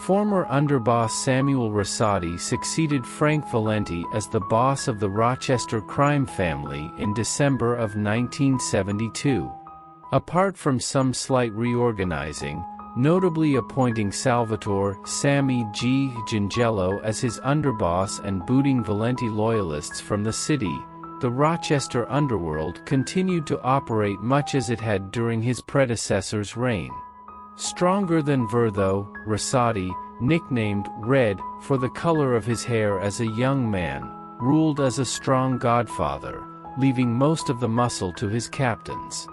Former underboss Samuel Russotti succeeded Frank Valenti as the boss of the Rochester crime family in December of 1972. Apart from some slight reorganizing, notably appointing Salvatore Sammy G. Gingello as his underboss and booting Valenti loyalists from the city, the Rochester underworld continued to operate much as it had during his predecessor's reign. Stronger than Ver though, Russotti, nicknamed Red for the color of his hair as a young man, ruled as a strong godfather, leaving most of the muscle to his captains.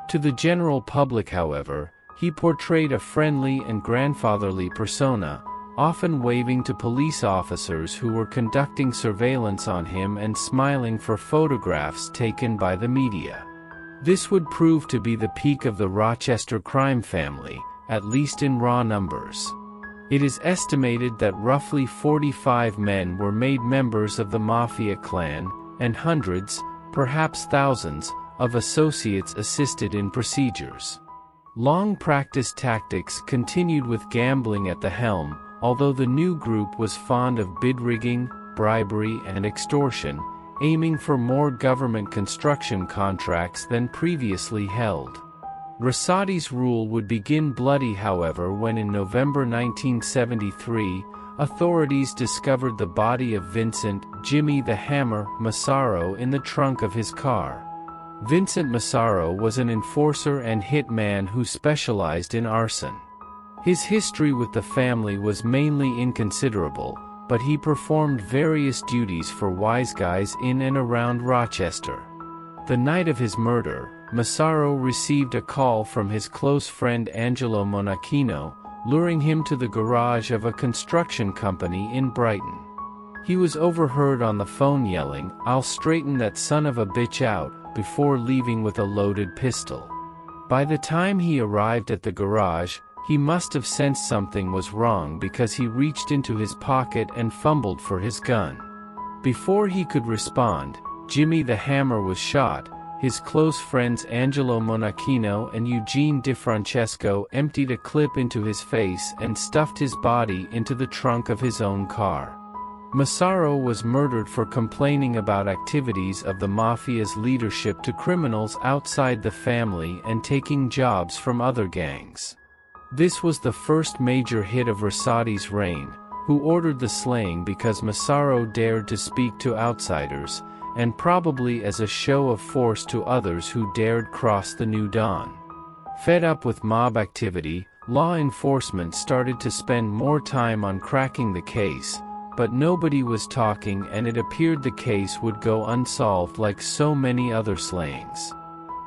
To the general public, however, he portrayed a friendly and grandfatherly persona, often waving to police officers who were conducting surveillance on him and smiling for photographs taken by the media. This would prove to be the peak of the Rochester crime family, at least in raw numbers. It is estimated that roughly 45 men were made members of the Mafia clan, and hundreds, perhaps thousands, of associates assisted in procedures. Long-practiced tactics continued with gambling at the helm, although the new group was fond of bid rigging, bribery and extortion, aiming for more government construction contracts than previously held. Russotti's rule would begin bloody, however, when in November 1973, authorities discovered the body of Vincent "Jimmy the Hammer" Massaro in the trunk of his car. Vincent Massaro was an enforcer and hit man who specialized in arson. His history with the family was mainly inconsiderable, but he performed various duties for wise guys in and around Rochester. The night of his murder, Massaro received a call from his close friend Angelo Monachino, luring him to the garage of a construction company in Brighton. He was overheard on the phone yelling, "I'll straighten that son of a bitch out," before leaving with a loaded pistol. By the time he arrived at the garage, he must have sensed something was wrong because he reached into his pocket and fumbled for his gun. Before he could respond, Jimmy the Hammer was shot. His close friends Angelo Monachino and Eugene DeFrancesco emptied a clip into his face and stuffed his body into the trunk of his own car. Massaro was murdered for complaining about activities of the Mafia's leadership to criminals outside the family and taking jobs from other gangs. This was the first major hit of Russotti's reign, who ordered the slaying because Massaro dared to speak to outsiders, and probably as a show of force to others who dared cross the new dawn. Fed up with mob activity, law enforcement started to spend more time on cracking the case, but nobody was talking, and it appeared the case would go unsolved like so many other slayings.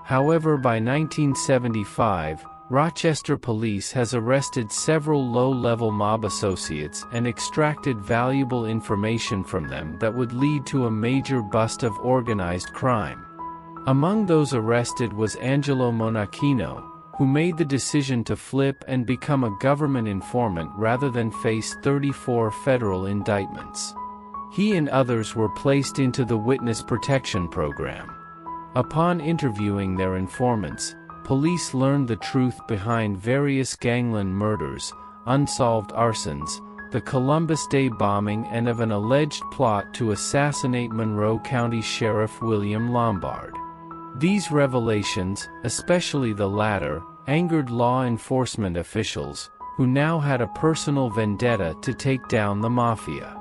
However, by 1975, Rochester police has arrested several low-level mob associates and extracted valuable information from them that would lead to a major bust of organized crime. Among those arrested was Angelo Monachino, who made the decision to flip and become a government informant rather than face 34 federal indictments. He and others were placed into the Witness Protection Program. Upon interviewing their informants, police learned the truth behind various gangland murders, unsolved arsons, the Columbus Day bombing, and of an alleged plot to assassinate Monroe County Sheriff William Lombard. These revelations, especially the latter, angered law enforcement officials, who now had a personal vendetta to take down the Mafia.